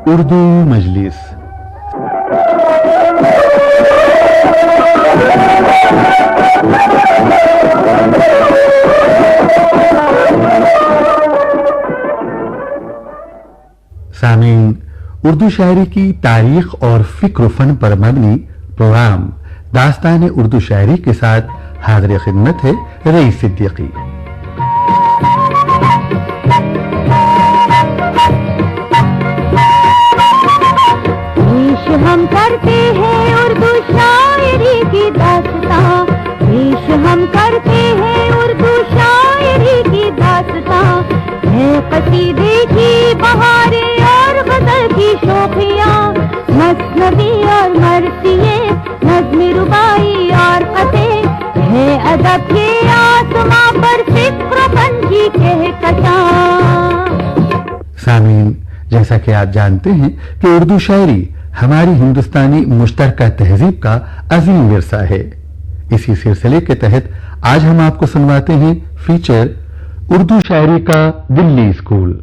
اردو مجلس۔ سامعین، اردو شاعری کی تاریخ اور فکر و فن پر مبنی پروگرام داستان اردو شاعری کے ساتھ حاضر خدمت ہے رئیس صدیقی۔ پیش ہم کرتے ہیں اردو شاعری کی داستان، پیش ہم کرتے ہیں اردو شاعری کی داستان، ہے قصیدے کی بہاریں اور غزل کی شوخیاں، مثنوی اور مرثیے، نظم رباعی اور قطعے، ہے ادب کے آسماں پر فکر و فن کی کہکشاں۔ سامعین، جیسا کہ آپ جانتے ہیں کہ اردو شاعری ہماری ہندوستانی مشترکہ تہذیب کا عظیم ورثہ ہے۔ اسی سلسلے کے تحت آج ہم آپ کو سنواتے ہیں فیچر اردو شاعری کا دلی اسکول۔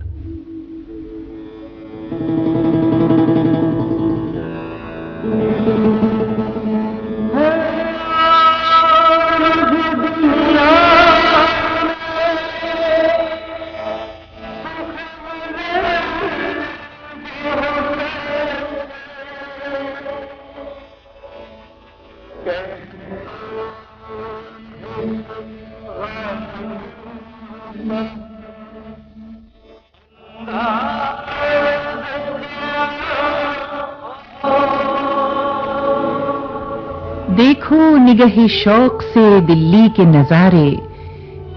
دیکھو نگہ شوق سے دلی کے نظارے،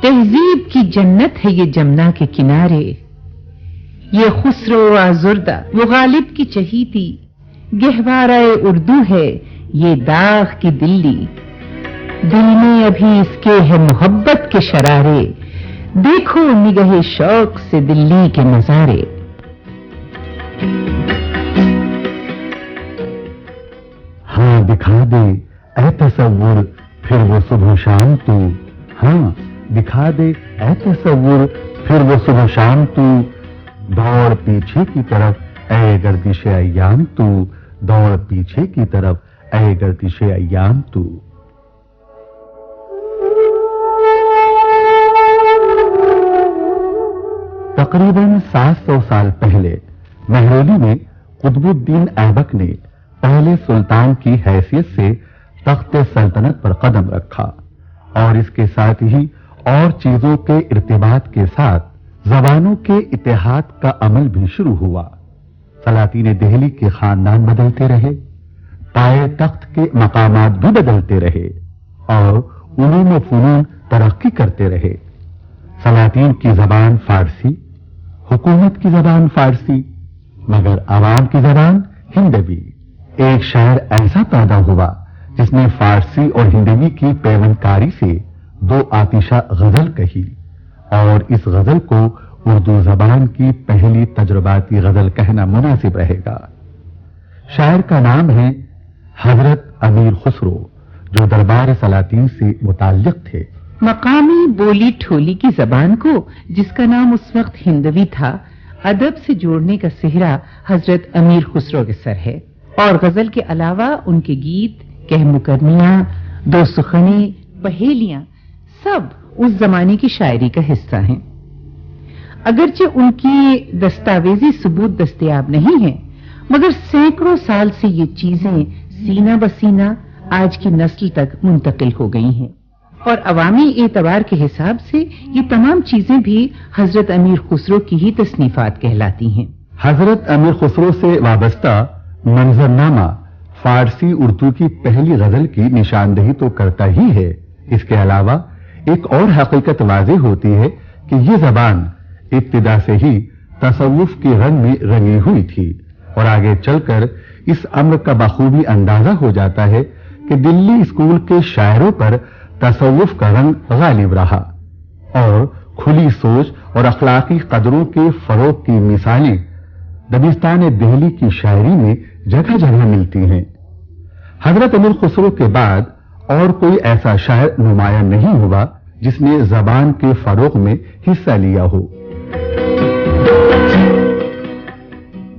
تہذیب کی جنت ہے یہ جمنا کے کنارے، یہ خسرو آزردہ وہ غالب کی چہیتی، گہوارہ اردو ہے یہ داغ کی دلی، دل میں ابھی اس کے ہے محبت کے شرارے، دیکھو نگہ شوق سے دلی کے نظارے۔ ہاں دکھا دے اے تصور پھر وہ صبح شام تو، ہاں دکھا دے اے تصور پھر وہ صبح شام تو، دوڑ پیچھے کی طرف اے گردش ایام تو، دوڑ پیچھے کی طرف اے گردش ایام تو۔ تقریباً 700 سال پہلے مہرولی میں قطب الدین ایبک نے پہلے سلطان کی حیثیت سے تخت سلطنت پر قدم رکھا، اور اس کے ساتھ ہی اور چیزوں کے ارتباط کے ساتھ زبانوں کے اتحاد کا عمل بھی شروع ہوا۔ سلاطین دہلی کے خاندان بدلتے رہے، پائے تخت کے مقامات بھی بدلتے رہے، اور علوم و فنون ترقی کرتے رہے۔ سلاطین کی زبان فارسی، حکومت کی زبان فارسی، مگر عوام کی زبان ہندوی۔ ایک شاعر ایسا پیدا ہوا جس نے فارسی اور ہندوی کی پیوند کاری سے دو آتشہ غزل کہی، اور اس غزل کو اردو زبان کی پہلی تجرباتی غزل کہنا مناسب رہے گا۔ شاعر کا نام ہے حضرت امیر خسرو، جو دربار سلاطین سے متعلق تھے۔ مقامی بولی ٹھولی کی زبان کو، جس کا نام اس وقت ہندوی تھا، ادب سے جوڑنے کا سہرا حضرت امیر خسرو کے سر ہے، اور غزل کے علاوہ ان کے گیت، کہہ مکرمیاں، دو سخنیں، پہیلیاں سب اس زمانے کی شاعری کا حصہ ہیں۔ اگرچہ ان کی دستاویزی ثبوت دستیاب نہیں ہے، مگر سینکڑوں سال سے یہ چیزیں سینہ بسینہ آج کی نسل تک منتقل ہو گئی ہیں، اور عوامی اعتبار کے حساب سے یہ تمام چیزیں بھی حضرت امیر خسرو کی ہی تصنیفات کہلاتی ہیں۔ حضرت امیر خسرو سے وابستہ منظرنامہ فارسی اردو کی پہلی غزل کی نشاندہی تو کرتا ہی ہے، اس کے علاوہ ایک اور حقیقت واضح ہوتی ہے کہ یہ زبان ابتدا سے ہی تصوف کے رنگ میں رنگی ہوئی تھی، اور آگے چل کر اس امر کا بخوبی اندازہ ہو جاتا ہے کہ دلی اسکول کے شاعروں پر تصوف کا رنگ غالب رہا، اور کھلی سوچ اور اخلاقی قدروں کے فروغ کی مثالیں دبستان دہلی کی شاعری میں جگہ جگہ ملتی ہیں۔ حضرت امیر خسرو کے بعد اور کوئی ایسا شاعر نمایاں نہیں ہوا جس نے زبان کے فروغ میں حصہ لیا ہو۔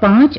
5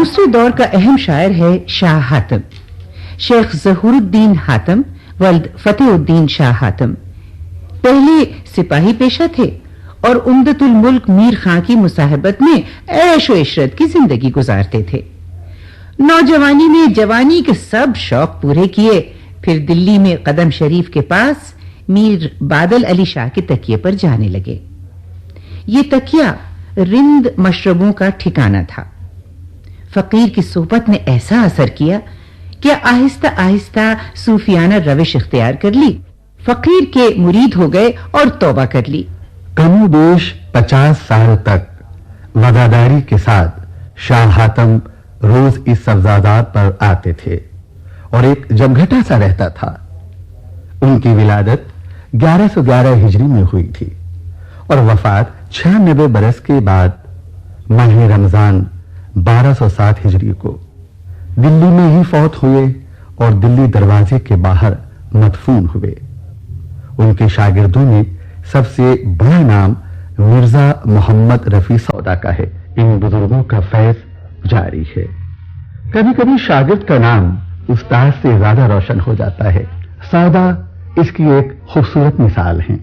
دوسرے دور کا اہم شاعر ہے شاہ حاتم، شیخ ظہور الدین حاتم ولد فتح الدین شاہ حاتم۔ پہلے سپاہی پیشہ تھے اور عمدت الملک میر خان کی مصاحبت میں عیش و عشرت کی زندگی گزارتے تھے۔ نوجوانی میں جوانی کے سب شوق پورے کیے، پھر دلی میں قدم شریف کے پاس میر بادل علی شاہ کے تکیے پر جانے لگے۔ یہ تکیہ رند مشربوں کا ٹھکانہ تھا۔ فقیر کی صحبت نے ایسا اثر کیا کہ آہستہ آہستہ صوفیانہ روش اختیار کر لی، فقیر کے مرید ہو گئے اور توبہ کر لی۔ کم و بیش 50 سال تک وفاداری کے ساتھ شاہ حاتم روز اس سبزادار پر آتے تھے اور ایک جمگھٹا سا رہتا تھا۔ ان کی ولادت 1111 ہجری میں ہوئی تھی اور وفات 96 برس کے بعد ماہ رمضان 1207 ہجری کو دلی میں ہی فوت ہوئے اور دلی دروازے کے باہر مدفون ہوئے۔ ان کے شاگردوں میں سب سے بڑا نام مرزا محمد رفیع سودا کا ہے۔ ان بزرگوں کا فیض جاری ہے۔ کبھی کبھی شاگرد کا نام استاد سے زیادہ روشن ہو جاتا ہے۔ سودا اس کی ایک خوبصورت مثال ہیں۔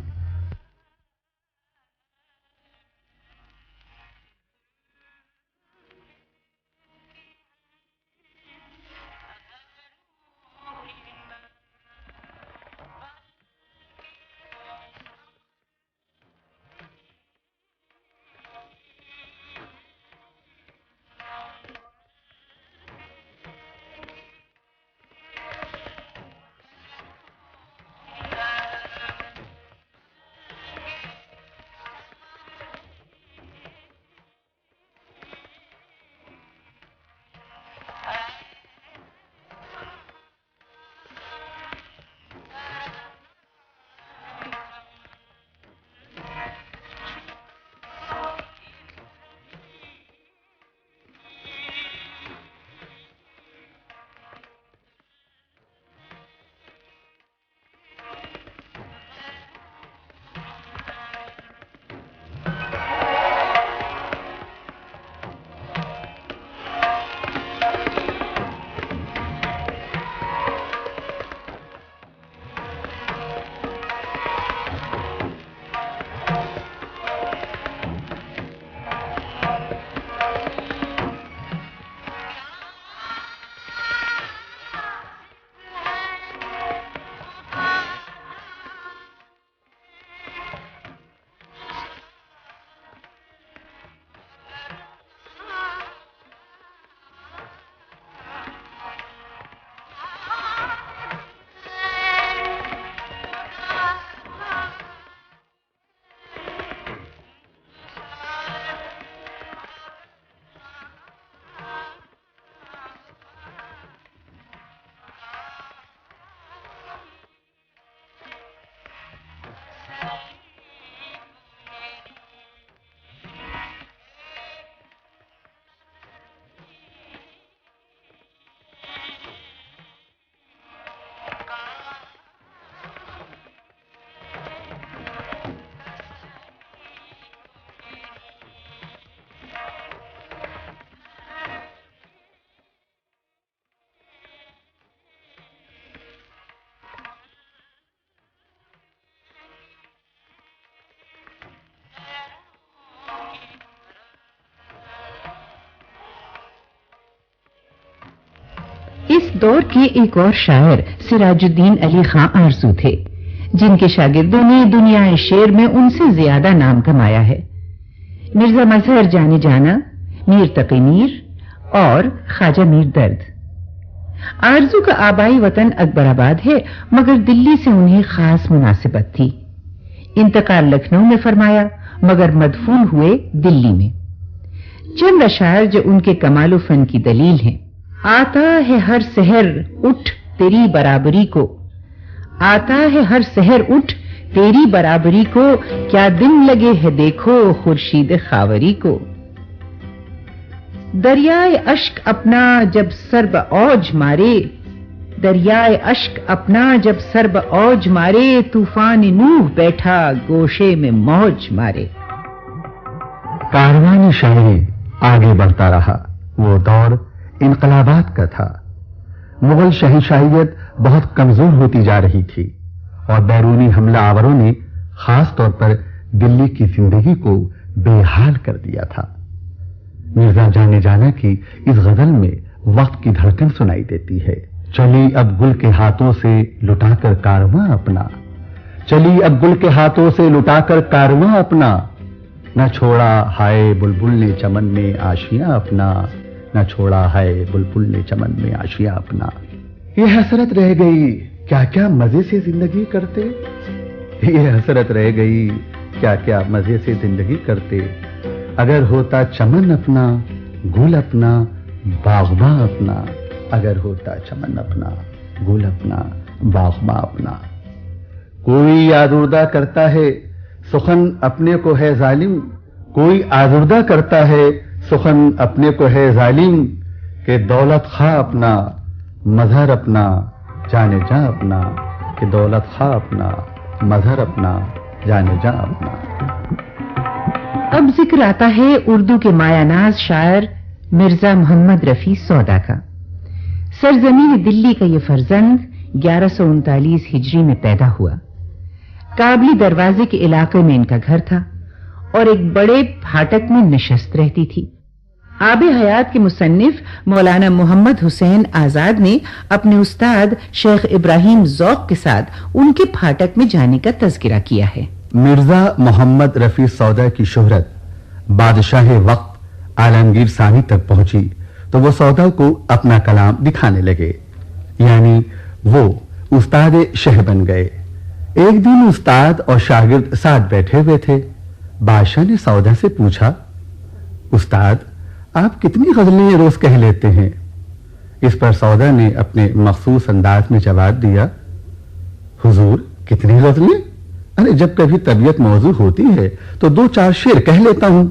اس دور کے ایک اور شاعر سراج الدین علی خان آرزو تھے، جن کے شاگردوں نے دنیا شعر میں ان سے زیادہ نام کمایا ہے۔ مرزا مظہر جانے جانا، میر تقی میر اور خواجہ میر درد۔ آرزو کا آبائی وطن اکبر آباد ہے، مگر دلی سے انہیں خاص مناسبت تھی۔ انتقال لکھنؤ میں فرمایا، مگر مدفون ہوئے دلی میں۔ چند اشعار جو ان کے کمال و فن کی دلیل ہیں۔ آتا ہے ہر سحر اٹھ تیری برابری کو، آتا ہے ہر سحر اٹھ تیری برابری کو، کیا دن لگے ہے دیکھو خورشید خاوری کو۔ دریائے اشک اپنا جب سر بأوج مارے، دریائے اشک اپنا جب سر بأوج مارے، طوفان نوح بیٹھا گوشے میں موج مارے۔ کاروان شاعری آگے بڑھتا رہا۔ وہ دور انقلابات کا تھا۔ مغل شہنشاہیت بہت کمزور ہوتی جا رہی تھی اور بیرونی حملہ آوروں نے خاص طور پر دلی کی زندگی کو بے حال کر دیا تھا۔ مرزا جانے جانا کی اس غزل میں وقت کی دھڑکن سنائی دیتی ہے۔ چلی اب گل کے ہاتھوں سے لٹا کر کارواں اپنا، چلی اب گل کے ہاتھوں سے لٹا کر کارواں اپنا، نہ چھوڑا ہائے بلبل نے چمن میں آشیاں اپنا، نہ چھوڑا ہے بلبل نے چمن میں آشیاں اپنا۔ یہ حسرت رہ گئی کیا کیا مزے سے زندگی کرتے، یہ حسرت رہ گئی کیا کیا مزے سے زندگی کرتے، اگر ہوتا چمن اپنا گل اپنا باغباں اپنا، اگر ہوتا چمن اپنا گل اپنا باغباں اپنا۔ کوئی آزردہ کرتا ہے سخن اپنے کو ہے ظالم، کوئی آزردہ کرتا ہے سخن اپنے کو ہے ظالم، کہ دولت خواہ اپنا مظہر اپنا جانے جاں اپنا، کہ دولت خواہ اپنا مظہر اپنا جانے جاں اپنا۔ اب ذکر آتا ہے اردو کے مایہ ناز شاعر مرزا محمد رفیع سودا کا۔ سرزمین دلی کا یہ فرزند 1139 ہجری میں پیدا ہوا۔ کابلی دروازے کے علاقے میں ان کا گھر تھا اور ایک بڑے پھاٹک میں نشست رہتی تھی۔ آب حیات کے مصنف مولانا محمد حسین آزاد نے اپنے استاد شیخ ابراہیم ذوق کے ساتھ ان کے پھاٹک میں جانے کا تذکرہ کیا ہے۔ مرزا محمد رفیع سودا کی شہرت بادشاہ وقت عالمگیر ثانی تک پہنچی تو وہ سودا کو اپنا کلام دکھانے لگے، یعنی وہ استاد شہ بن گئے۔ ایک دن استاد اور شاگرد ساتھ بیٹھے ہوئے تھے۔ بادشاہ نے سودا سے پوچھا، استاد آپ کتنی غزلیں روز کہہ لیتے ہیں؟ اس پر سودا نے اپنے مخصوص انداز میں جواب دیا، حضور کتنی غزلیں؟ ارے جب کبھی طبیعت موضوع ہوتی ہے تو 2-4 شعر کہہ لیتا ہوں۔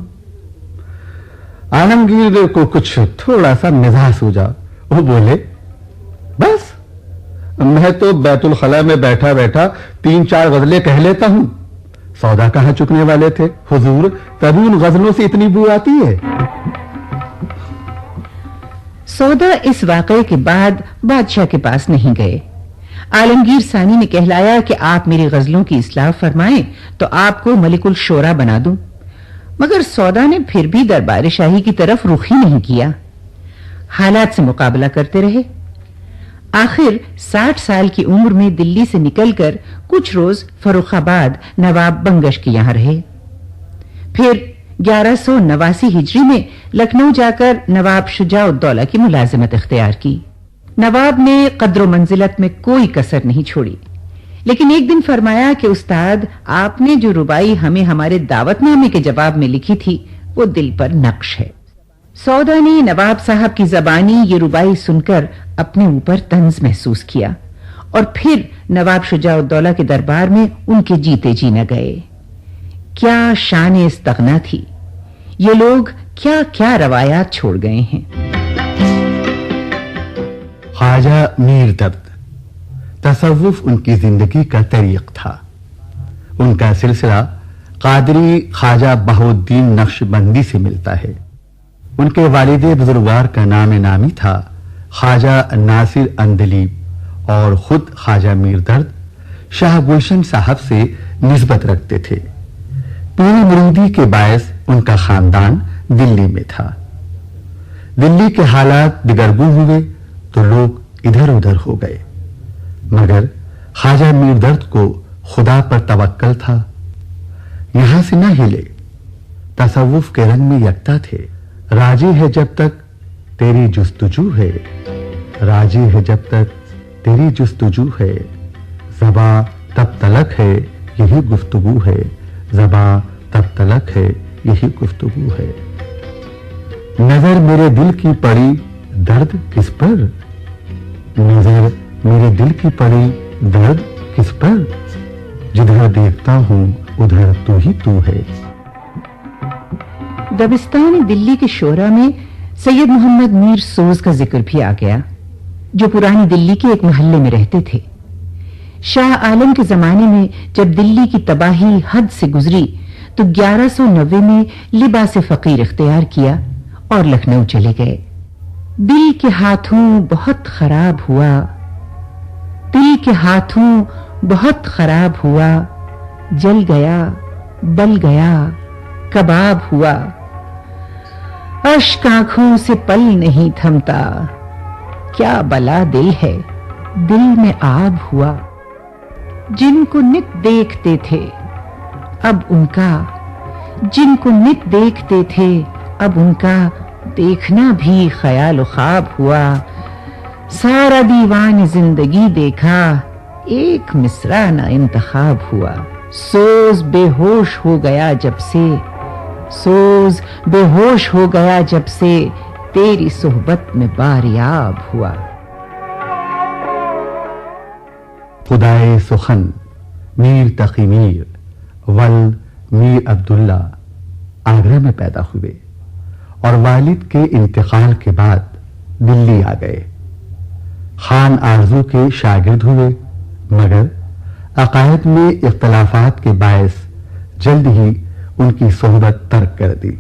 عالمگیر کو کچھ تھوڑا سا مزاح سوجا، وہ بولے، بس میں تو بیت الخلاء میں بیٹھا بیٹھا 3-4 غزلیں کہہ لیتا ہوں۔ سودا کہاں چکنے والے تھے، حضور تبھی ان غزلوں سے اتنی بو آتی ہے۔ سودا اس واقعے کے بعد بادشاہ کے پاس نہیں گئے۔ عالمگیر ثانی نے کہلایا کہ آپ میری غزلوں کی اصلاح فرمائیں تو آپ کو ملک الشورا بنا دوں، مگر سودا نے پھر بھی دربار شاہی کی طرف رخ ہی نہیں کیا، حالات سے مقابلہ کرتے رہے۔ آخر 60 سال کی عمر میں دلی سے نکل کر کچھ روز فروخ آباد نواب بنگش کے یہاں رہے، پھر 1189 ہجری میں لکھنؤ جا کر نواب شجاع الدولہ کی ملازمت اختیار کی۔ نواب نے قدر و منزلت میں کوئی کسر نہیں چھوڑی، لیکن ایک دن فرمایا کہ استاد آپ نے جو ربائی ہمیں ہمارے دعوت نامے کے جواب میں لکھی تھی وہ دل پر نقش ہے۔ سودا نے نواب صاحب کی زبانی یہ ربائی سن کر اپنے اوپر طنز محسوس کیا اور پھر نواب شجاع الدولہ کے دربار میں ان کے جیتے جی نہ گئے۔ کیا شان استغنا تھی، یہ لوگ کیا کیا روایات چھوڑ گئے ہیں۔ خواجہ میر درد، تصوف ان کی زندگی کا طریق تھا۔ ان کا سلسلہ قادری خواجہ بہاؤالدین نقشبندی سے ملتا ہے۔ ان کے والد بزرگوار کا نام نامی تھا خواجہ ناصر اندلیب اور خود خواجہ میر درد شاہ گلشن صاحب سے نسبت رکھتے تھے۔ پیری مریدی کے باعث ان کا خاندان دلی میں تھا۔ دلی کے حالات دگرگوں ہوئے تو لوگ ادھر ادھر ہو گئے، مگر خواجہ میر درد کو خدا پر توکل تھا، یہاں سے نہ ہلے، تصوف کے رنگ میں یکتا تھے۔ راجی ہے جب تک تیری جستجو ہے، راجی ہے جب تک تیری جستجو ہے، زباں تب تلک ہے یہی گفتگو ہے، زباں تب تلک ہے یہی گفتگو ہے۔ نظر میرے دل کی پڑی درد کس پر، نظر میرے دل کی پڑی درد کس پر، جدھر دیکھتا ہوں ادھر تو ہی تو ہے۔ دبستان دلی کے شورا میں سید محمد میر سوز کا ذکر بھی آ گیا، جو پرانی دلی کے ایک محلے میں رہتے تھے۔ شاہ عالم کے زمانے میں جب دلی کی تباہی حد سے گزری تو 1190 میں لباس فقیر اختیار کیا اور لکھنؤ چلے گئے۔ دل کے ہاتھوں بہت خراب ہوا، دل کے ہاتھوں بہت خراب ہوا، جل گیا بل گیا کباب ہوا، اشک آنکھوں سے پل نہیں تھمتا، کیا بلا دل ہے دل میں آب ہوا۔ جن کو نت دیکھتے تھے اب ان کا، جن کو نت دیکھتے تھے اب ان کا دیکھنا بھی خیال و خواب ہوا۔ سارا دیوان زندگی دیکھا، ایک مصرع نہ انتخاب ہوا۔ سوز بے ہوش ہو گیا جب سے، سوز بے ہوش ہو گیا جب سے تیری صحبت میں باریاب ہوا۔ خدائے سخن میر تقی میر ول میر عبداللہ آگرہ میں پیدا ہوئے اور والد کے انتقال کے بعد دلی آ گئے۔ خان آرزو کے شاگرد ہوئے، مگر عقائد میں اختلافات کے باعث جلد ہی ان کی صحبت ترک کر دی۔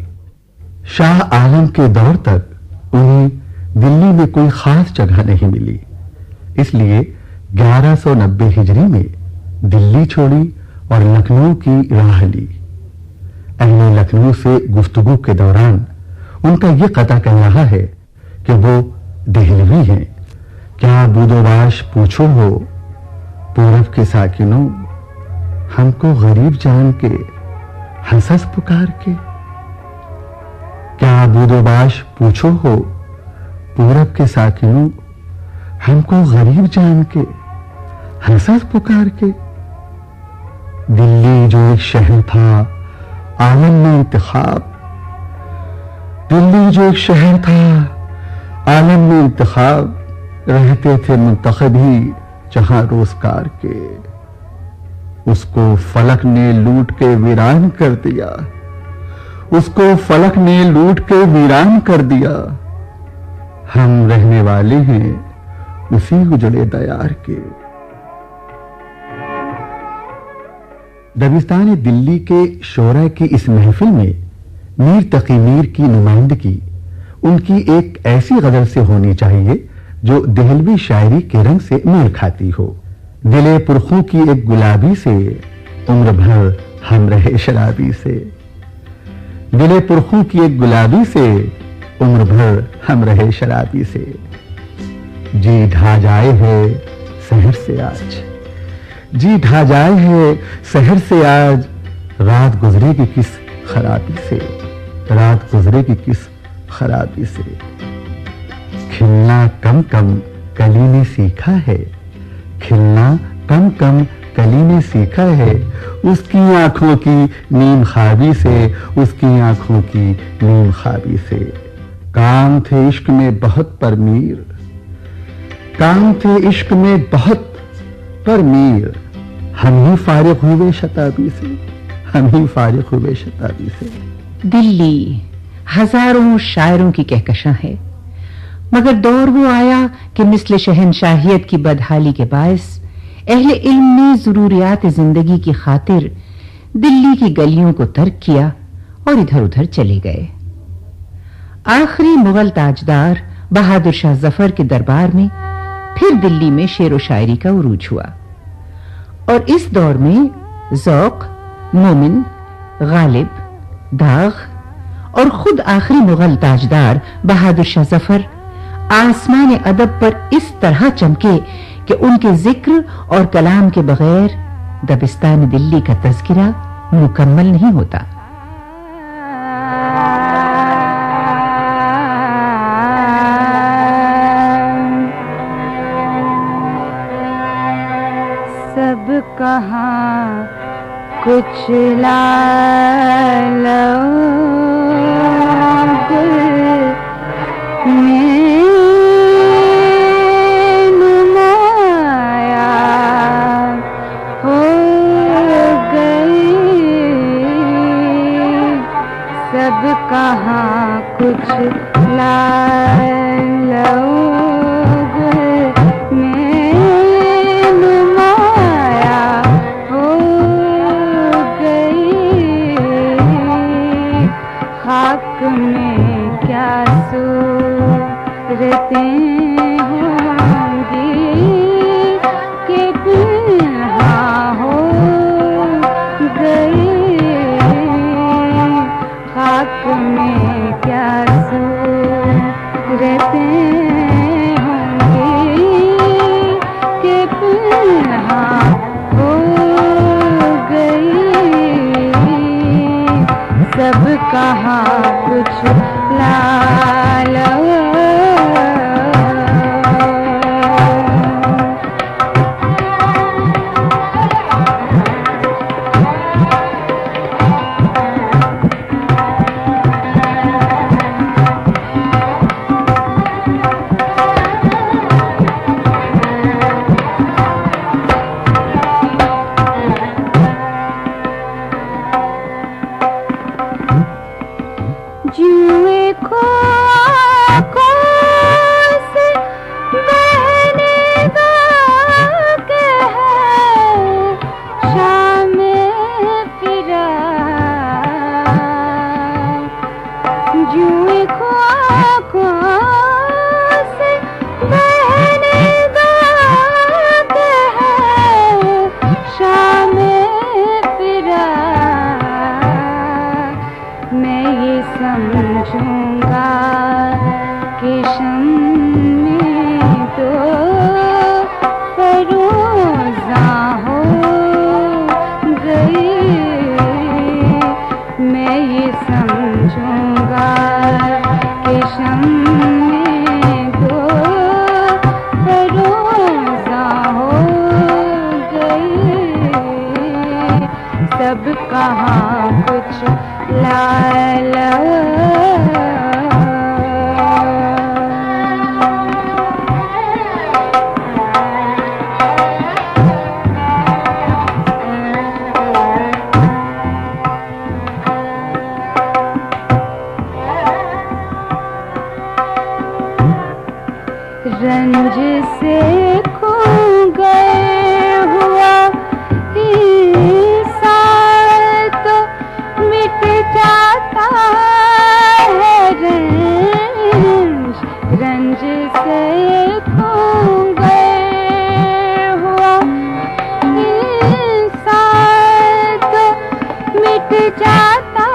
شاہ عالم کے دور تک انہیں دلی میں کوئی خاص جگہ نہیں ملی، اس لیے 1190 ہجری میں دلی چھوڑی اور لکھنؤ کی راہ لی۔ اہل لکھنؤ سے گفتگو کے دوران ان کا یہ قطع کہہ رہا ہے کہ وہ دہلوی ہیں۔ کیا بود و باش پوچھو ہو پورب کے ساکنوں، ہم کو غریب جان کے ہنس ہنس پکار کے۔ کیا بود و باش پوچھو ہو پورب کے ساکنوں، ہم کو غریب جان کے ہنس ہنس پکار کے۔ دلی جو ایک شہر تھا عالم میں انتخاب، دلی جو ایک شہر تھا عالم میں انتخاب، رہتے تھے منتخب ہی جہاں روزگار کے، اس کو فلک نے لوٹ کے ویران کر دیا، اس کو فلک نے لوٹ کے ویران کر دیا۔ ہم رہنے والے ہیں اسی اجڑے دیار کے۔ دبستان دلی کے شعراء کی اس محفل میں میر تقی میر کی نمائندگی ان کی ایک ایسی غزل سے ہونی چاہیے جو دہلوی شاعری کے رنگ سے میل کھاتی ہو۔ دل پرخوں کی ایک گلابی سے عمر بھر ہم رہے شرابی سے، دل پرخوں کی ایک گلابی سے عمر بھر ہم رہے شرابی سے۔ جی ڈھا جائے ہے سحر سے آج، جی ڈھا جائے ہے سحر سے آج، رات گزرے گی کس خرابی سے، رات گزرے گی کس خرابی سے۔ کھلنا کم کم کلی نے سیکھا ہے، کھلنا کم کم کلی نے سیکھا ہے، اس کی آنکھوں کی نیم خوابی سے، اس کی آنکھوں کی نیم خوابی سے۔ کام تھے عشق میں بہت پرمیر، کام تھے عشق میں بہت پرمیر، ہم ہی فارغ ہوئے شتابی سے، ہم ہی فارغ ہوئے شتابی سے۔ دلی ہزاروں شاعروں کی کہکشاں ہے، مگر دور وہ آیا کہ مثل شہنشاہیت کی بدحالی کے باعث اہل علم نے ضروریات زندگی کی خاطر دلی کی گلیوں کو ترک کیا اور ادھر ادھر چلے گئے۔ آخری مغل تاجدار بہادر شاہ ظفر کے دربار میں پھر دلی میں شعر و شاعری کا عروج ہوا، اور اس دور میں ذوق، مومن، غالب، داغ اور خود آخری مغل تاجدار بہادر شاہ ظفر آسمان ادب پر اس طرح چمکے کہ ان کے ذکر اور کلام کے بغیر دبستان دلی کا تذکرہ مکمل نہیں ہوتا۔ سب کہاں کچھ لال میں نمایا ہو گئی، سب کہاں کچھ لال میں نمایا ہو گئی، خاک میں کیا ہوں گی کہ پنہاں ہو گئے خاک میں کیا سو رہتے ہوں گے کہ پنہاں ہو گئی سب کہاں کچھ لال جوئے کو آنکھوں سے بہنے دا کہ ہے شام فراق جوئے کو آنکھوں سے بہنے دا کہ ہے شام فراق میں یہ سمجھوں گا کہ شمع تو فروزاں ہو گئی میں یہ سمجھوں گا کہ شمع تو فروزاں ہو گئی سب کہاں کچھ لال رنج سے کھو گئے ہوا سال تو مٹ جاتا ہے رنج رنج سے کھو گئے ہوا سال تو مٹ جاتا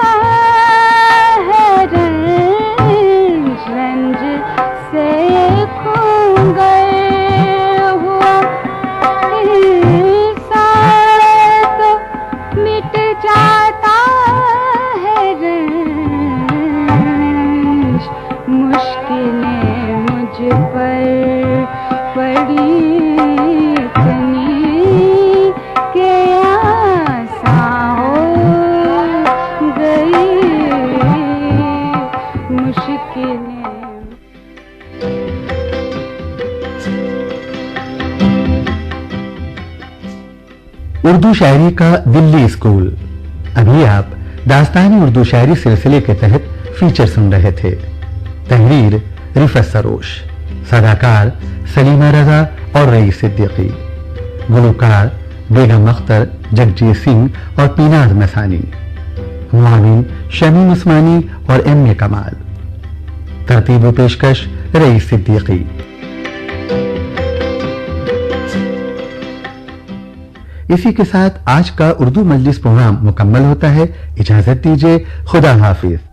ہے رنج رنج سے کھو گئے ہوا سال تو مٹ جاتا ہے رنج مشکلیں مجھ پر پڑی اتنی کہ آساں ہو گئی مشکلیں اردو شاعری کا دلی اسکول. ابھی آپ داستانی اردو شاعری سلسلے کے تحت فیچر سن رہے تھے. تحریر رفعت سروش، صداکار سلیمہ رضا اور رئیس صدیقی، گلوکار بیگم اختر، جگجیت سنگھ اور پیناز مسانی، معاون شمیم عثمانی اور ایم اے کمال. ترتیب و پیشکش رئیس صدیقی. اسی کے ساتھ آج کا اردو مجلس پروگرام مکمل ہوتا ہے. اجازت دیجیے. خدا حافظ.